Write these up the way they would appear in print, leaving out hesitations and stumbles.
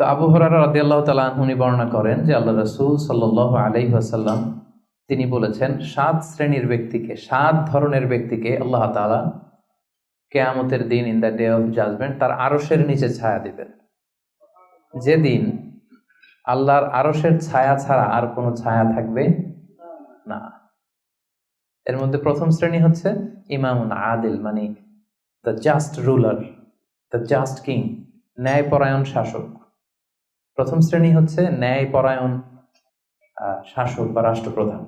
তো আবু হুরায়রা রাদিয়াল্লাহু তাআলা আনহু উনি বর্ণনা করেন যে আল্লাহ রাসূল সাল্লাল্লাহু আলাইহি ওয়াসাল্লাম তিনি বলেছেন 7 শ্রেণীর ব্যক্তিকে, 7 ধরনের ব্যক্তিকে আল্লাহ তাআলা কিয়ামতের দিন in the day of judgement তার আরশের নিচে ছায়া দিবেন, যেদিন আল্লাহর আরশের ছায়া ছাড়া আর কোনো ছায়া থাকবে না। এর মধ্যে প্রথম শ্রেণী হচ্ছে ইমামুন আদিল, মানে the just ruler, the just king, ন্যায়পরায়ণ শাসক। প্রথম শ্রেণী হচ্ছে ন্যায়পরায়ণ শাসক বা রাষ্ট্রপ্রধান।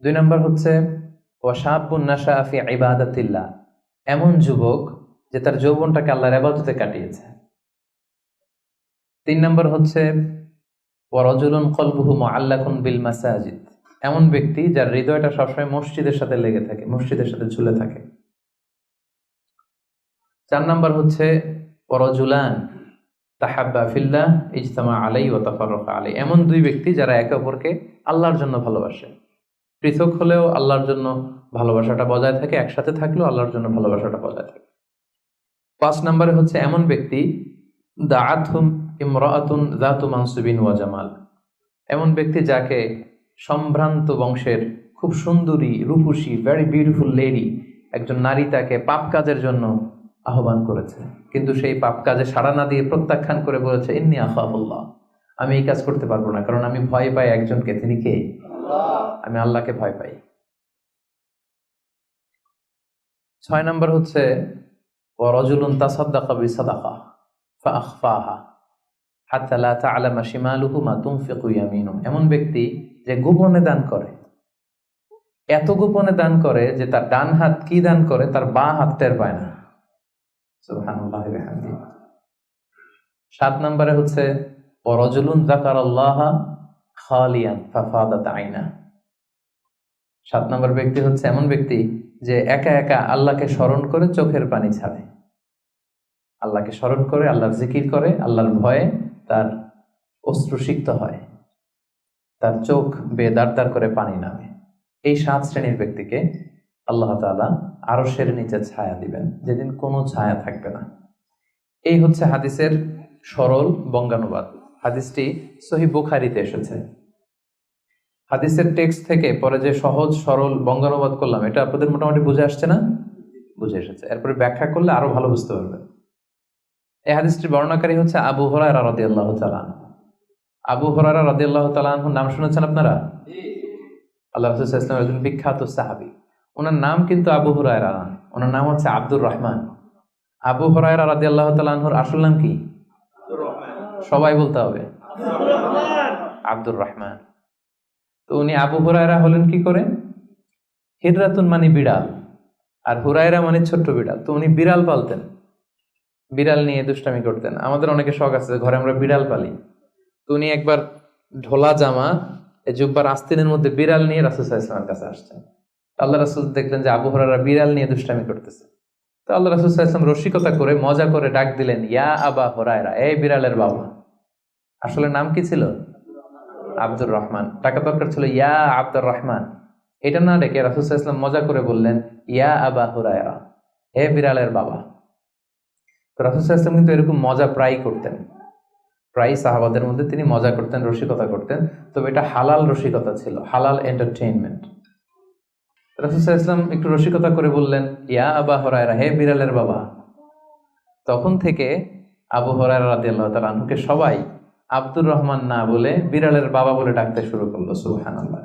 2 নম্বর হচ্ছে ওয়াশাবুন নাশাআ ফি ইবাদাতিল্লাহ, এমন যুবক যে তার যৌবনটাকে আল্লাহর ইবাদতে কাটিয়েছে। 3 নম্বর হচ্ছে ওয়ারাজুলুন কলবুহু মুআল্লাকুন বিল মাসাজিদ, এমন ব্যক্তি যার হৃদয়টা সবসময় মসজিদের সাথে লেগে থাকে, মসজিদের সাথে ঝুলে থাকে। 4 নম্বর হচ্ছে ওয়ারাজুলান তাহাব্বা ফিল্লাহ ইজতামা আলাইহি ওয়া তাফাররাকা আলাইহি, এমন 2 ব্যক্তি যারা একে অপরকে আল্লাহর জন্য ভালোবাসে, পৃথক হলেও আল্লাহর জন্য ভালোবাসাটা বজায় থাকে, একসাথে থাকলেও আল্লাহর জন্য ভালোবাসাটা বজায় থাকে। 5 নম্বরে হচ্ছে এমন ব্যক্তি দাআতহুম ইমরাআতুন যাতু মানসুবিন ওয়া জামাল, এমন ব্যক্তি যাকে সম্ভ্রান্ত বংশের খুব সুন্দরী রূপসী ভেরি বিউটিফুল লেডি, একজন নারী তাকে পাপ কাজের জন্য আহ্বান করেছে, কিন্তু সেই পাপ কাজে সাড়া না দিয়ে প্রত্যাখ্যান করে বলেছে ইন্নী আখাফুল্লাহ, আমি এই কাজ করতে পারবো না, কারণ আমি ভয় পাই একজনকে, তিনি কে? আমি আল্লাহকে ভয় পাই। 6 নম্বর হচ্ছে ওয়ারাজুলুন তাসাদ্দাকা বিসাদাকা ফাআখফাহা হাত্তা লা তা'লামা শিমালুহু মা তুনফিকু ইয়ামিনুহু, এমন ব্যক্তি যে গোপনে দান করে, এত গোপনে দান করে যে তার ডান হাত কি দান করে তার বাঁ হাত টের পায় না। সুবহানাল্লাহি ওয়া বিহামদিহি। 7 নম্বরে হচ্ছে ওয়ারাজুলুন যাকারাল্লাহা খালিয়ান ফাফাদাত আইনা, 7 নম্বর ব্যক্তি হচ্ছে এমন ব্যক্তি যে একা একা আল্লাহকে স্মরণ করে চোখের পানি ছাড়ে, আল্লাহকে স্মরণ করে, আল্লাহর জিকির করে, আল্লাহর ভয়ে তার অশ্রুসিক্ত হয়, তার চোখ বেয়ে দাঁড় দাঁড় করে পানি নামে। এই 7 শ্রেণীর ব্যক্তিকে আল্লাহ তাআলা আরশের নিচে ছায়া দিবেন, যেদিন কোনো ছায়া থাকবে না। এই হচ্ছে হাদিসের সরল বঙ্গানুবাদ। হাদিসটি সহিহ বুখারীতে এসেছে। হাদিসের টেক্সট থেকে পরে যে সহজ সরল বঙ্গানুবাদ করলাম, এটা আপনাদের মোটামুটি বুঝে আসছে না? বুঝে এসেছে। এরপরে ব্যাখ্যা করলে আরো ভালো বুঝতে পারবেন। এই হাদিসটির বর্ণনাকারী হচ্ছে আবু হুরায়রা রাদিয়াল্লাহু তাআলা আনহু। আবু হুরায়রা রাদিয়াল্লাহু তাআলা আনহুর নাম শুনেছেন আপনারা? আল্লাহ রাসূল সাল্লাল্লাহু আলাইহি ওয়াসাল্লাম একজন বিখ্যাত সাহাবী। ওনার নাম কিন্তু আবু হুরায়রা না, ওনার নাম হচ্ছে আব্দুর রহমান। আবু হুরায়রা রাদিয়াল্লাহু তাআলা আনহুর আসল নাম কি? সবাই বলতে হবে, আব্দুর রহমান। তো উনি আবু হুরায়রা হলেন কি করে? হিররাতুন মানে বিড়াল, আর হুরায়রা মানে ছোট্ট বিড়াল। তো উনি বিড়াল পালতেন, বিড়াল নিয়ে দুষ্টামি করতেন। আমাদের অনেকে শখ আছে, ঘরে আমরা বিড়াল পালি। তো উনি একবার ঢোলা জামা, এই জুব্বার আস্তিনের মধ্যে বিড়াল নিয়ে রাসূল সাল্লাল্লাহু আলাইহি ওয়াসাল্লামের কাছে আসছেন। আল্লাহ রাসূল দেখলেন যে আবু হুরায়রা বিড়াল নিয়ে দুষ্টামি করতেছে। তো আল্লাহ রাসূল সাল্লাল্লাহু আলাইহি ওয়াসাল্লাম রসিকতা করে মজা করে ডাক দিলেন, ইয়া আবা হুরায়রা, এই বিড়ালের বাবা। আসলে নাম কি ছিল? আব্দুর রহমান। টাকা দরকার ছিল ইয়া আব্দুর রহমান। এটা না ডেকে রাসূল সাল্লাল্লাহু আলাইহি ওয়াসাল্লাম মজা করে বললেন ইয়া আবা হুরায়রা, হে বিড়ালের বাবা। তো রাসূল সাল্লাল্লাহু আলাইহি ওয়াসাল্লাম কিন্তু এরকম মজা প্রায় করতেন, প্রায় সাহাবাদের মধ্যে তিনি মজা করতেন, রসিকতা করতেন। তবে এটা হালাল রসিকতা ছিল, হালাল এন্টারটেইনমেন্ট। রাসূল সাল্লাল্লাহু আলাইহি ওয়াসাল্লাম একটু রসিকতা করে বললেন ইয়া আবা হুরায়রা, হে বিড়ালের বাবা। তখন থেকে আবু হুরায়রা রাদিয়াল্লাহু তাআলা আনহুকে সবাই আব্দুর রহমান না বলে বিড়ালের বাবা বলে ডাকতে শুরু করলো। সুবহানাল্লাহ।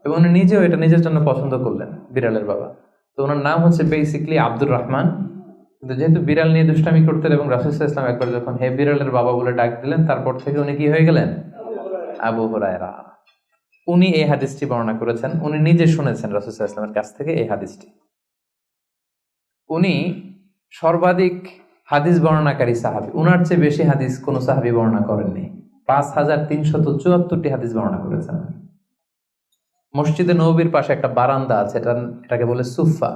এবং উনি নিজেও এটা নিজের জন্য পছন্দ করলেন, বিড়ালের বাবা। তো ওনার নাম হচ্ছে বেসিক্যালি আব্দুর রহমান, কিন্তু যেহেতু বিড়াল নিয়ে দুষ্টামি করতেন এবং রাসূল সাল্লাল্লাহু আলাইহি ওয়াসাল্লাম একবার যখন হে বিড়ালের বাবা বলে ডাক দিলেন, তারপর থেকে উনি কি হয়ে গেলেন? আবু হুরায়রা। উনি এই হাদিসটি বর্ণনা করেছেন, উনি নিজে শুনেছেন রাসূল সাল্লাল্লাহু আলাইহি ওয়াসাল্লামের কাছ থেকে এই হাদিসটি। উনি সর্বাধিক হাদিস বর্ণনাকারী সাহাবী, উনার চেয়ে বেশি হাদিস কোন সাহাবী বর্ণনা করেননি। 5374টি হাদিস বর্ণনা করেছেন। মসজিদে নববীর পাশে একটা বারান্দা আছে, এটাকে বলে সুফা।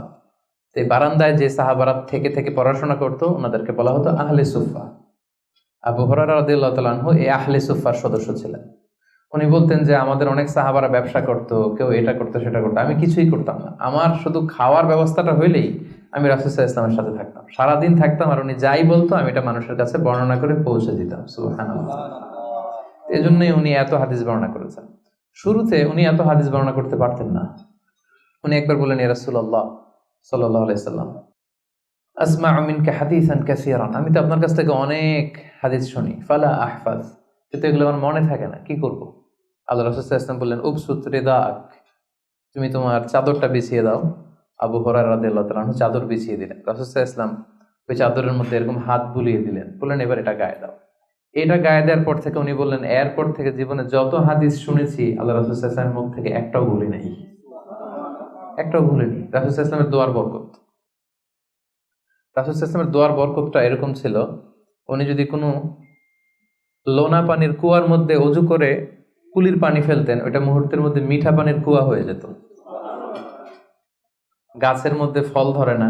এই বারান্দায় যে সাহাবারা থেকে থেকে পড়াশোনা করতো ওনাদেরকে বলা হতো আহলে সুফা। আবু হুরায়রা রাদিয়াল্লাহু তাআলা আনহু এই আহলে সুফার সদস্য ছিলেন। উনি বলতেন যে আমাদের অনেক সাহাবারা ব্যবসা করতো, কেউ এটা করতো সেটা করতো, আমি কিছুই করতাম না। আমার শুধু খাওয়ার ব্যবস্থাটা হইলেই আমি রাসূল সাল্লাল্লাহু আলাইহি ওয়াসাল্লামের সাথে থাকতাম, সারাদিন থাকতাম, আর উনি যাই বলতো আমি এটা মানুষের কাছে বর্ণনা করে পৌঁছে দিতাম। সুবহানাল্লাহ। এজন্যই উনি এত হাদিস বর্ণনা করেছেন। শুরুতে উনি এত হাদিস বর্ণনা করতে পারতেন না। উনি একবার বললেন, ইয়া রাসূলুল্লাহ সাল্লাল্লাহু আলাইহি সাল্লাম, আসমাউ মিনকা হাদিসান কাসীরান, আমি তো আপনার কাছ থেকে অনেক হাদিস শুনি, ফালা আহফাজ, কিন্তু এগুলো আমার মনে থাকে না, কি করব? আল্লাহ রাসূল সাল্লাল্লাহু আলাইহি ওয়াসাল্লাম বললেন, উবসুত রিদাক, তুমি তোমার চাদরটা বিছিয়ে দাও। আবু হুরায়রা রাদিয়াল্লাহু তাআলা আনহু চাদর বিছিয়ে দিলেন। রাসূল সাল্লাল্লাহু আলাইহি ওয়াসাল্লাম ওই চাদরের মধ্যে এরকম হাত বুলিয়ে দিলেন, বললেন এবার এটা গায়ে দাও। এটা গায়ে দেওয়ার পর থেকে উনি বললেন, এরপর থেকে জীবনে যত হাদিস শুনেছি আল্লাহ রাসূল সাল্লাল্লাহু আলাইহি ওয়াসাল্লামের মুখ থেকে একটাও ভুলি নাই, একটাও ভুলিনি। রাসূল সাল্লাল্লাহু আলাইহি ওয়াসাল্লামের দোয়ার বরকত, রাসূল সাল্লাল্লাহু আলাইহি ওয়াসাল্লামের দোয়ার বরকতটা এরকম ছিল, উনি যদি কোনো লোনা পানির কুয়ার মধ্যে অজু করে কুলির পানি ফেলতেন, ওইটা মুহূর্তের মধ্যে মিঠা পানির কুয়া হয়ে যেত। গাছের মধ্যে ফল ধরে না,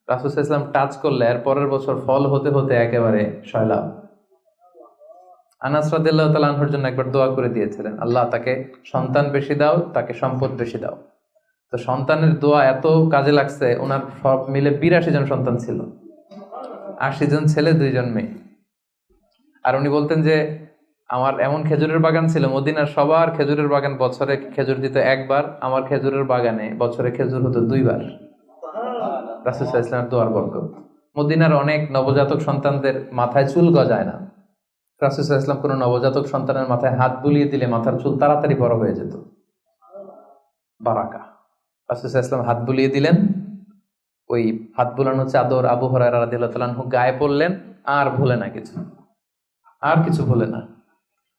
রাসূল সাল্লাল্লাহু আলাইহি ওয়াসাল্লাম টাচ করলে এর পরের বছর ফল হতে হতে একেবারে সয়লাভ। আনাস রাদিয়াল্লাহু তাআলা আনহুর জন্য একবার দোয়া করে দিয়েছিলেন, আল্লাহ তাকে সন্তান বেশি দাও, তাকে সম্পদ বেশি দাও। তো সন্তানের দোয়া এত কাজে লাগছে, ওনার সব মিলে 82 জন সন্তান ছিল, 80 জন ছেলে 2 জন মেয়ে। আর উনি বলতেন যে আমার এমন খেজুরের বাগান ছিল, মদিনার সবার খেজুরের বাগান বছরে খেজুর দিত একবার, আমার খেজুরের বাগানে বছরে খেজুর হতো 2 বার। রাসূল সাল্লাল্লাহু আলাইহি ওয়াসাল্লামের দোয়ার বরকত। মদিনার অনেক নবজাতক সন্তানদের মাথায় চুল গজায় না, রাসূল সাল্লাল্লাহু আলাইহি ওয়াসাল্লাম কোনো নবজাতক সন্তানের মাথায় হাত বুলিয়ে দিলে মাথার চুল তাড়াতাড়ি বড় হয়ে যেত। বারাকা। রাসূল সাল্লাল্লাহু আলাইহি ওয়াসাল্লাম হাত বুলিয়ে দিলেন, ওই হাত বুলানো চাদর আবু হুরায়রা রাদিয়াল্লাহু তাআলা আনহু গায়ে পড়লেন, আর ভুলে না কিছু, আর কিছু ভুলে না।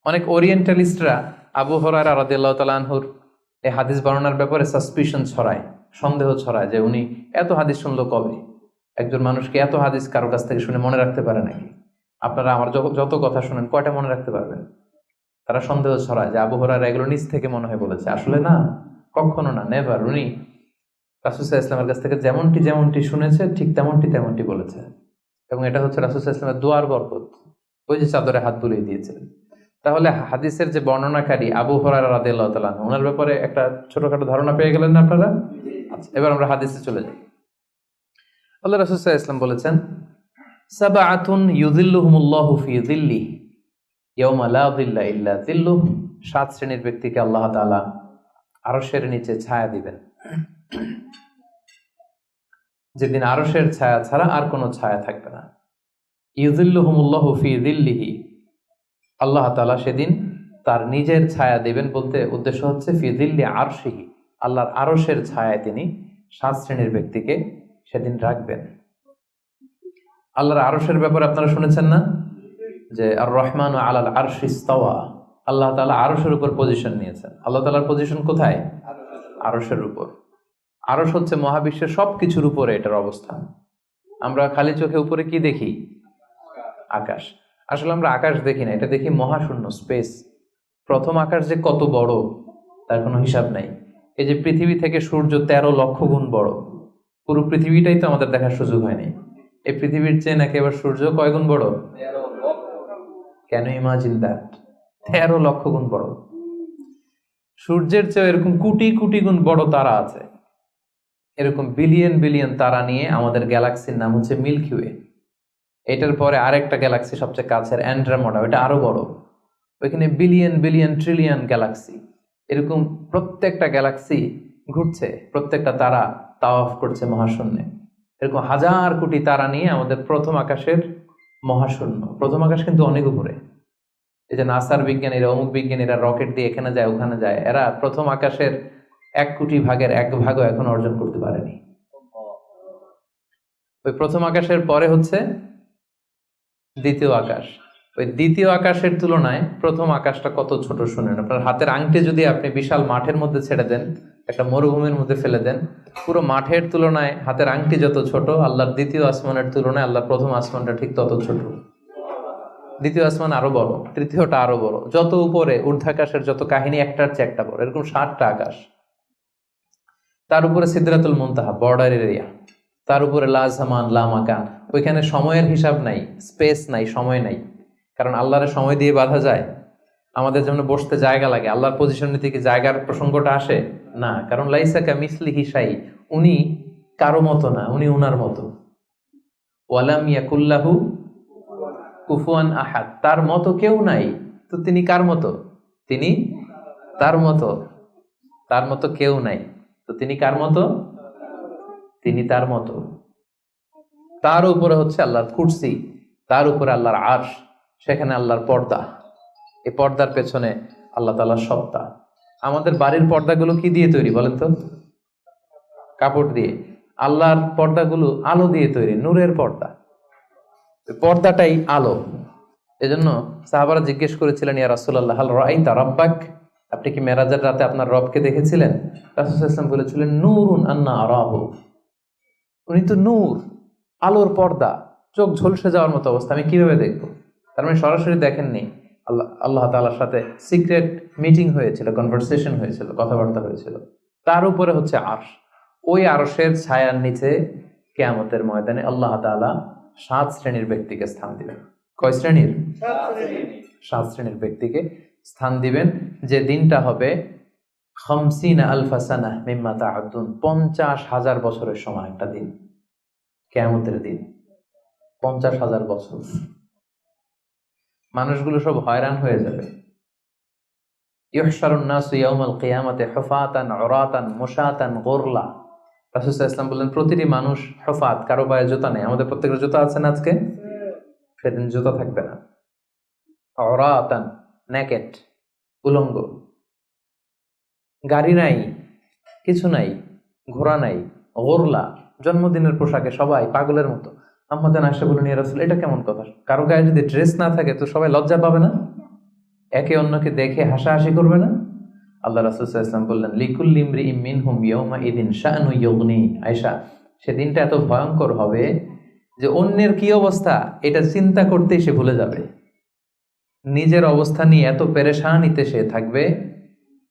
অনেক ওরিয়েন্টালিস্টরা আবু হুরায়রা রাদিয়াল্লাহু তাআলা আনহুর এই হাদিস বর্ণনার ব্যাপারে সাসপিশন ছড়ায়, সন্দেহ ছড়ায় যে উনি এত হাদিস শুনলো কবে? একজন মানুষকে এত হাদিস কারো কাছ থেকে শুনে মনে রাখতে পারে নাকি? আপনারা আমার যত কথা শুনেন কয়টা মনে রাখতে পারবেন? তারা সন্দেহ ছড়ায় যে আবু হুরায়রা এগুলো নিজ থেকে মনে হয় বলেছে। আসলে না, কখনো না, নেভার। উনি রাসূল সাল্লাল্লাহু আলাইহি ওয়াসাল্লামের কাছ থেকে যেমনটি শুনেছে ঠিক তেমনটি বলেছে, এবং এটা হচ্ছে রাসূল সাল্লাল্লাহু আলাইহি ওয়াসাল্লামের দোয়ার বরকত। ওই যে চাদরে হাত বুলিয়ে দিয়েছিলেন। তাহলে হাদিসের যে বর্ণনাকারী আবু হুরায়রা রাদিয়াল্লাহু তাআলা আনহু, ওনার ব্যাপারে একটা ছোটখাটো ধারণা পেয়ে গেলেন না আপনারা? আচ্ছা, এবার আমরা হাদিসে চলে যাই। আল্লাহ রাসূল সাল্লাল্লাহু আলাইহি ওয়াসাল্লাম বলেছেন, সাবআতুন ইউযিল্লুহুমুল্লাহু ফি যিল্লিহি ইয়াওমা লা যিল্লা ইল্লা যিল্লুহু, 7 শ্রেণীর ব্যক্তিকে আল্লাহ তাআলা আরশের নিচে ছায়া দিবেন, যেদিন আরশের ছায়া ছাড়া আর কোনো ছায়া থাকবে না। ইউযিল্লুহুমুল্লাহু ফি যিল্লিহি, আল্লাহ তাআলা সেদিন তার নিজের ছায়া দিবেন, বলতে উদ্দেশ্য হচ্ছে ফি যিল্লি আরশিহি, আল্লাহর আরশের ছায়ায় তিনি 7 শ্রেণীর ব্যক্তিকে সেদিন রাখবেন। আল্লাহর আরশের ব্যাপারে আপনারা শুনেছেন না, যে আর রহমানু আলাল আরশি ইস্তাওয়া, আল্লাহ তাআলা আরশের উপর পজিশন নিয়েছেন। আল্লাহ তাআলার পজিশন কোথায়? আরশের উপর। আরশ হচ্ছে মহাবিশ্বের সবকিছুর উপরে এটার অবস্থান। আমরা খালি চোখে উপরে কি দেখি? আকাশ। আসলে আমরা আকাশ দেখি না, এটা দেখি মহাশূন্য, স্পেস। প্রথম আকাশ যে কত বড় তার কোনো হিসাব নাই। এই যে পৃথিবী থেকে সূর্য 13 লক্ষ গুণ বড়, পুরো পৃথিবীটাই তো আমাদের দেখার সুযোগ হয়নি। এই পৃথিবীর চেয়ে নাকি এবার সূর্য কয় গুণ বড়? Can you imagine that? 13 লক্ষ গুণ বড়। সূর্যের চেয়ে এরকম কোটি কোটি গুণ বড় তারা আছে। এরকম বিলিয়ন বিলিয়ন তারা নিয়ে আমাদের গ্যালাক্সির নাম হচ্ছে মিল্কি ওয়ে। এটার পরে আরেকটা গ্যালাক্সি সবচেয়ে কাছের অ্যান্ড্রোমেডা, ওইটা আরো বড়। ওইখানে বিলিয়ন বিলিয়ন ট্রিলিয়ন গ্যালাক্সি, এরকম প্রত্যেকটা গ্যালাক্সি ঘুরছে, প্রত্যেকটা তারা তাওয়াফ করছে মহাশূন্যে। এরকম হাজার কোটি তারা নিয়ে আমাদের প্রথম আকাশের মহাশূন্য। প্রথম আকাশ কিন্তু অনেক উপরে। এই যে নাসার বিজ্ঞানীরা, অমুক বিজ্ঞানীরা রকেট দিয়ে এখানে যায় ওখানে যায়, এরা প্রথম আকাশের 1 কোটি ভাগের 1 ভাগও এখন অর্জন করতে পারেনি। ওই প্রথম আকাশের পরে হচ্ছে দ্বিতীয় আকাশ। ওই দ্বিতীয় আকাশের তুলনায় প্রথম আকাশটা কত ছোট শুনেন। আপনার হাতের আংটি যদি আপনি বিশাল মাঠের মধ্যে ছেড়ে দেন, একটা মরুভূমির মধ্যে ফেলে দেন, পুরো মাঠের তুলনায় হাতের আংটি যত ছোট, আল্লাহর দ্বিতীয় আসমানের তুলনায় আল্লাহর প্রথম আসমানটা ঠিক তত ছোট। দ্বিতীয় আসমান আরো বড়, তৃতীয়টা আরো বড়। যত উপরে ঊর্ধ্বাকাশের যত কাহিনী একটার চেয়ে একটা বড়, এরকম 7টা আকাশ। তার উপরে সিদরাতুল মুনতাহা, বর্ডার এরিয়া। তার উপরে লা জামান লা মাকান, ওইখানে সময়ের হিসাব নাই, স্পেস নাই, সময় নাই। কারণ আল্লাহর সময় দিয়ে বাঁধা যায়? আমাদের জন্য বসতে জায়গা লাগে, আল্লাহর পজিশন থেকে জায়গার প্রসঙ্গটা আসে না। কারণ লাইসা কামিসলিহি শাই, উনি কারো মতো না, উনি উনার মতো। ওয়ালাম ইয়াকুল্লাহু কুফুয়ান আহাদ, তার মতো কেউ নাই। তো তিনি কার মতো? তিনি তার মতো। তার মতো কেউ নাই, তো তিনি কার মতো? তিনি তার মতো। তার উপরে হচ্ছে আল্লাহর কুরসি, তার উপরে আল্লাহর আরশ, সেখানে আল্লাহর পর্দা। এই পর্দার পেছনে আল্লাহ তাআলার সত্তা। আমাদের বাড়ির পর্দাগুলো কি দিয়ে তৈরি বলেন তো? কাপড় দিয়ে। আল্লাহর পর্দাগুলো আলো দিয়ে তৈরি, নূরের পর্দা। পর্দাটাই আলো। এজন্য সাহাবারা জিজ্ঞেস করেছিলেন, ইয়া রাসূলুল্লাহ হাল রাআইতা রাব্বাক, আপনি কি মেরাজের রাতে আপনার রবকে দেখেছিলেন? রাসূল সাল্লাল্লাহু আলাইহি ওয়াসাল্লাম বলেছিলেন, নূরুন আন্না আরাহু, উনি তো নূর, আলোর পর্দা, চোখ ঝলসে যাওয়ার মতো অবস্থা, আমি কিভাবে দেখবো? তার মানে সরাসরি দেখেননি। আল্লাহ তাআলার সাথে সিক্রেট মিটিং হয়েছিল, কনভারসেশন হয়েছিল, কথাবার্তা হয়েছিল। তার উপরে হচ্ছে আরশ। ওই আরশের ছায়ার নিচে কিয়ামতের ময়দানে আল্লাহ তাআলা 7 শ্রেণীর ব্যক্তিকে স্থান দিবেন। কয় শ্রেণীর? 7 শ্রেণীর ব্যক্তিকে স্থান দিবেন, যে দিনটা হবে 50 আলফা সানাহ মিম্মা তা'উদ্দুন, 50,000 বছরের সময় একটা দিন, কিয়ামতের দিন। 50,000 বছর। মানুষগুলো সব হয়রান হয়ে যাবে। ইউহশারুন নাসু ইয়াউমাল কিয়ামাতি হুফাতান উরাতান মুশাতান গুরলা। রাসূল সাল্লাল্লাহু আলাইহি ওয়াসাল্লাম বললেন, প্রতিটি মানুষ হুফাত, কারো পায়ে জুতা নেই। আমাদের প্রত্যেকের জুতা আছে না আজকে? সেদিন জুতা থাকবে না। উরাতান, নেকেড, উলঙ্গ। গাড়ি নাই, কিছু নাই, ঘোড়া নাই, গুরলা, জন্মদিনের পোশাকে সবাই পাগলের মতো। আম্মা আয়েশা বলেন, ইয়া রাসূল, এটা কেমন কথা? কারো গায়ে যদি ড্রেস না থাকে তো সবাই লজ্জা পাবে না? একে অন্যকে দেখে হাসাহাসি করবে না? আল্লাহ রাসূল সাল্লাল্লাহু আলাইহি ওয়াসাল্লাম বললেন, লিকুল্লি ইমরিইম মিনহুম ইয়াওমা ইদিন শাআনু ইউগনি। আয়েশা, সেদিনটা এত ভয়ঙ্কর হবে যে অন্যের কি অবস্থা এটা চিন্তা করতেই সে ভুলে যাবে। নিজের অবস্থা নিয়ে এত পেরেশানিতে সে থাকবে,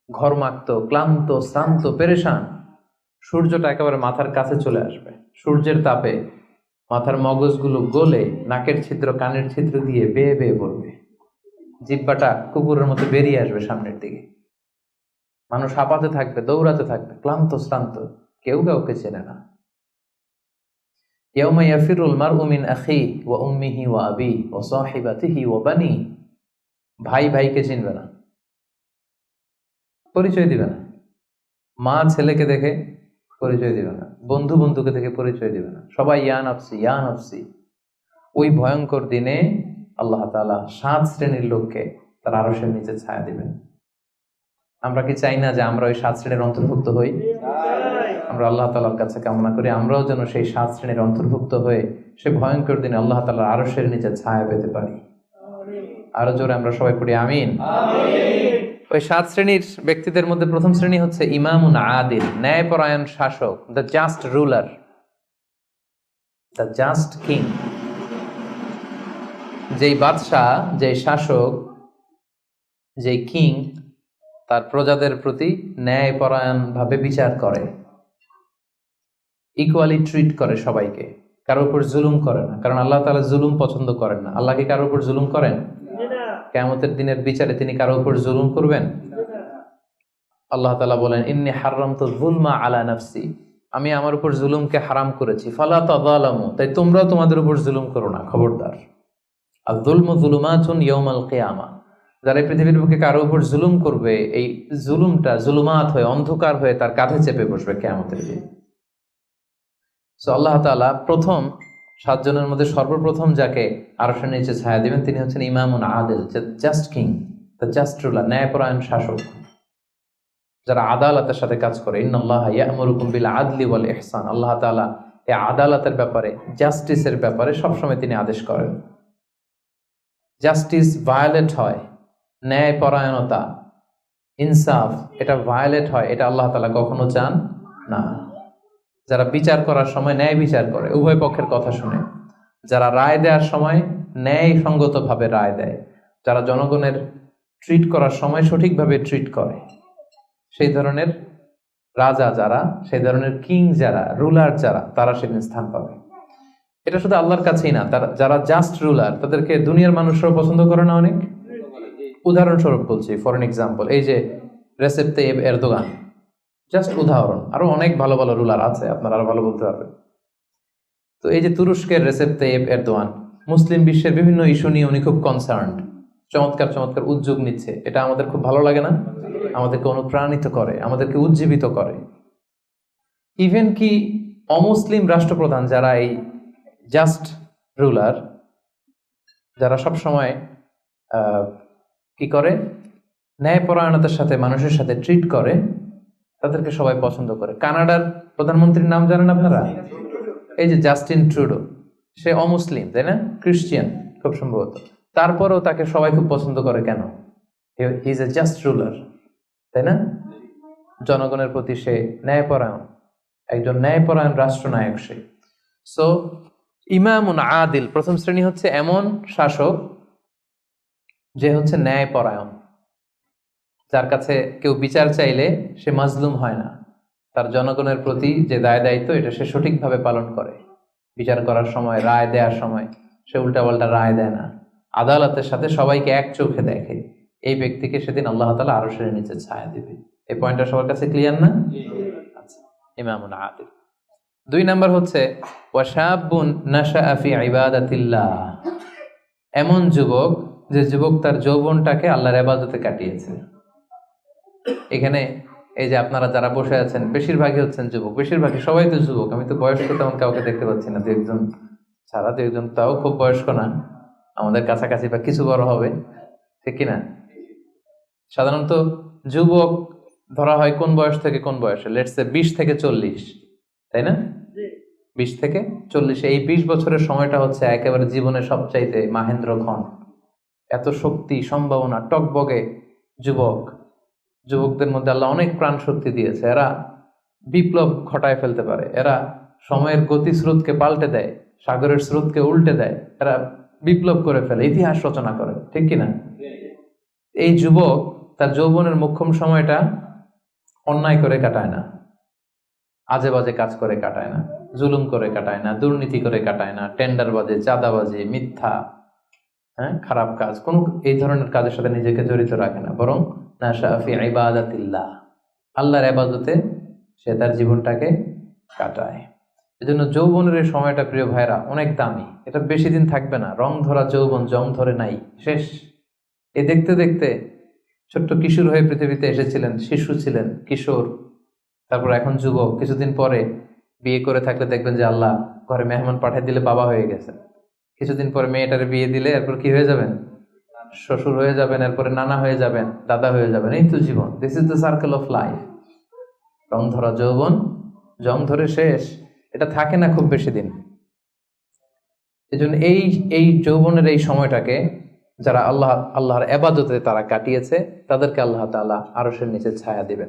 ঘর্মাক্ত, ক্লান্ত, শ্রান্ত, পেরেশান। সূর্যটা একেবারে মাথার কাছে চলে আসবে। সূর্যের তাপে মাথার মগজগুলো গলে নাকের ছিদ্র, কানের ছিদ্র দিয়ে বেয়ে বেয়ে পড়বে। জিহ্বাটা কুকুরের মতো বেরিয়ে আসবে সামনের দিকে। মানুষ হাঁপাতে থাকবে, দৌড়াতে থাকবে, ক্লান্ত শ্রান্ত, কেউ কাউকে চেনে না। ইয়াউমা ইয়াফিরুল মারউ মিন আখিহি ওয়া উম্মিহি ওয়া আবিহি ওয়া সাহিবাতিহি ওয়া বানিহি। ভাই ভাইকে চিনবে না, পরিচয় দিবে না। মা ছেলেকে দেখে পরিচয় দিবে না, বন্ধু বন্ধুকে দেখে পরিচয় দিবে না। সবাই ইয়া নাফসি ইয়া নাফসি। ওই ভয়ঙ্কর দিনে আল্লাহ তাআলা 7 শ্রেণীর লোককে তার আরশের নিচে ছায়া দিবেন। আমরা কি চাই না যে আমরা ওই 7 শ্রেণীর অন্তর্ভুক্ত হই? আমরা আল্লাহ তাআলার কাছে কামনা করি আমরাও যেন সেই 7 শ্রেণীর অন্তর্ভুক্ত হয়ে সে ভয়ঙ্কর দিনে আল্লাহ তাআলার আরশের নিচে ছায়া পেতে পারি। আরো জোরে আমরা সবাই পড়ি আমিন। ওই 7 শ্রেণীর ব্যক্তিদের মধ্যে প্রথম শ্রেণী হচ্ছে ইমামুন আদিল, ন্যায়পরায়ণ শাসক, the just ruler, the just king. যেই বাদশাহ, যেই শাসক, যেই কিং তার প্রজাদের প্রতি ন্যায়পরায়ণ ভাবে বিচার করে, ইকুয়ালি ট্রিট করে সবাইকে, কারোর উপর জুলুম করে না। কারণ আল্লাহ তাআলা জুলুম পছন্দ করেন না। আল্লাহ কি কারোর উপর জুলুম করেন? কিয়ামতের দিনের বিচারে তিনি কারোর উপর জুলুম করবেন? আল্লাহ তাআলা বলেন, ইন্নী হাররামতু যুলমা আলা নাফসি, আমি আমার উপর জুলুমকে হারাম করেছি, ফালা তাযালামু, তাই তোমরাও তোমাদের উপর জুলুম করো না, খবরদার। আয-যুলমু যুলুমাতুন ইয়াউমাল কিয়ামা, যারা পৃথিবীর বুকে কারো উপর জুলুম করবে, এই জুলুমটা জুলুমাত হয়ে, অন্ধকার হয়ে তার কাঁধে চেপে বসবে কিয়ামতের দিন। সো আল্লাহ তাআলা প্রথম 7 জনের মধ্যে সর্বপ্রথম যাকে আরশের নিচে ছায়া দিবেন তিনি হচ্ছেন ইমামুন আদিল, just king, the just ruler, ন্যায়পরায়ণ শাসক, যারা আদালতের সাথে কাজ করে। ইন্নাল্লাহা ইয়া'মুরুকুম বিল আদলি ওয়াল ইহসান, আল্লাহ তাআলা এই আদালতের ব্যাপারে, জাস্টিসের ব্যাপারে সবসময় তিনি আদেশ করেন। জাস্টিস ভায়োলেট হয়, ন্যায়পরায়ণতা, ইনসাফ, এটা ভায়োলেট হয়, এটা আল্লাহ তাআলা কখনো চান না। যারা বিচার করার সময় ন্যায় বিচার করে, উভয় পক্ষের কথা শুনে, যারা রায় দেওয়ার সময় ন্যায়সঙ্গতভাবে রায় দেয়, যারা জনগণের ট্রিট করার সময় সঠিকভাবে ট্রিট করে, সেই ধরনের রাজা যারা, সেই ধরনের কিং যারা, রুলার যারা, তারা সেদিন স্থান পাবে। এটা শুধু আল্লাহর কাছেই না, তারা যারা জাস্ট রুলার তাদেরকে দুনিয়ার মানুষরাও পছন্দ করে না অনেক। উদাহরণস্বরূপ বলছি, ফর এন এক্সাম্পল, এই যে রেসেপ তাইয়েব এরদোগান, জাস্ট উদাহরণ, আরো অনেক ভালো ভালো রুলার আছে, আপনারা আরো ভালো বলতে পারবেন। তো এই যে তুরস্কের রেসেপ তাইয়েপ এরদোয়ান, মুসলিম বিশ্বের বিভিন্ন ইস্যু নিয়ে উনি খুব কনসার্নড, চমৎকার চমৎকার উদ্যোগ নিচ্ছে, এটা আমাদের খুব ভালো লাগে না? আমাদেরকে অনুপ্রাণিত করে, আমাদেরকে উজ্জীবিত করে। ইভেন কি অমুসলিম রাষ্ট্রপ্রধান যারা এই জাস্ট রুলার, যারা সব সময় কি করে, ন্যায়পরায়ণতার সাথে মানুষের সাথে ট্রিট করে, তাদেরকে সবাই পছন্দ করে। কানাডার প্রধানমন্ত্রীর নাম জানেন আপনারা? এই যে জাস্টিন ট্রুডো, সে অমুসলিম, তাই না? খ্রিস্টিয়ান খুব সম্ভবত, তারপরেও তাকে সবাই খুব পছন্দ করে। কেন? He is a just ruler, তাই না? জনগণের প্রতি সে ন্যায়পরায়ণ, একজন ন্যায়পরায়ণ রাষ্ট্রনায়ক সে। সো ইমামুন আদিল, প্রথম শ্রেণী হচ্ছে এমন শাসক যে হচ্ছে ন্যায়পরায়ণ, যার কাছে কেউ বিচার চাইলে সে মাজলুম হয় না, তার জনগণের প্রতি যে দায় দায়িত্ব এটা সে সঠিকভাবে পালন করে। বিচার করার সময়, রায় দেওয়ার সময় সে উল্টাপাল্টা রায় দেয় না, আদালতের সাথে সবাইকে এক চোখে দেখে। এই ব্যক্তিকে সেদিন আল্লাহ তাআলা আরশের নিচে ছায়া দিবে। এই পয়েন্টটা সবার কাছে ক্লিয়ার না? আচ্ছা, ইমামুন আদিল। 2 নাম্বার হচ্ছে ওয়াশাবুন নাশাআ ফি ইবাদাতিল্লাহ, এমন যুবক যে যুবক তার যৌবনটাকে আল্লাহর ইবাদতে কাটিয়েছে। এখানে এই যে আপনারা যারা বসে আছেন বেশিরভাগই হচ্ছেন যুবক, বেশিরভাগই, সবাই তো যুবক। আমি তো বয়স্ক তেমন কাউকে দেখতে পাচ্ছি না, 2-1 ছাড়া। 2-1 তাও খুব বয়স্ক না, আমাদের কাছাকাছি বা কিছু বড় হবে, ঠিক কিনা? সাধারণত যুবক ধরা হয় কোন বয়স থেকে কোন বয়সে? লেটস সে 20 থেকে 40, তাই না? 20 থেকে 40, এই 20 বছরের সময়টা হচ্ছে একেবারে জীবনের সবচাইতে মাহেন্দ্র ক্ষণ। এত শক্তি, সম্ভাবনা, টকবগে যুবক। যুবকদের মধ্যে আল্লাহ অনেক প্রাণ শক্তি দিয়েছে, এরা বিপ্লব ঘটায় ফেলতে পারে, এরা সময়ের গতি স্রোতকে পাল্টে দেয়, সাগরের স্রোতকে উল্টে দেয়, এরা বিপ্লব করে ফেলে, ইতিহাস রচনা করে, ঠিক কিনা? এই যুবক তার যৌবনের মোক্ষম সময়টা অন্যায় করে কাটায় না, আজে বাজে কাজ করে কাটায় না, জুলুম করে কাটায় না, দুর্নীতি করে কাটায় না, টেন্ডারবাজি, চাঁদাবাজি, মিথ্যা, খারাপ কাজ, কোন এই ধরনের কাজের সাথে নিজেকে জড়িত রাখে না, বরং নাশা ফি ইবাদাতিল্লাহ, আল্লাহর ইবাদতে সে তার জীবনটাকে কাটায়। এজন্য যৌবনের এই সময়টা প্রিয় ভাইরা অনেক দামি, এটা বেশি দিন থাকবে না। রং ধরা যৌবন জং ধরে নাই, শেষ। এ দেখতে দেখতে ছোট্ট কিশোর হয়ে পৃথিবীতে এসেছিলেন, শিশু ছিলেন, কিশোর, তারপর এখন যুবক, কিছুদিন পরে বিয়ে করে থাকলে দেখবেন যে আল্লাহ ঘরে মেহমান পাঠিয়ে দিলে বাবা হয়ে গেছেন। কিছুদিন পরে মেয়েটারে বিয়ে দিলে এরপর কি হয়ে যাবেন? শ্বশুর হয়ে যাবেন, এরপরে নানা হয়ে যাবেন, দাদা হয়ে যাবেন। এই তো জীবন, this is the circle of life. রং ধরা যৌবন জং ধরে শেষ, এটা থাকে না খুব বেশি দিন। এজন্য এই যৌবনের এই সময়টাকে যারা আল্লাহর ইবাদতে তারা কাটিয়েছে, তাদেরকে আল্লাহ তাআলা আরশের নিচে ছায়া দিবেন।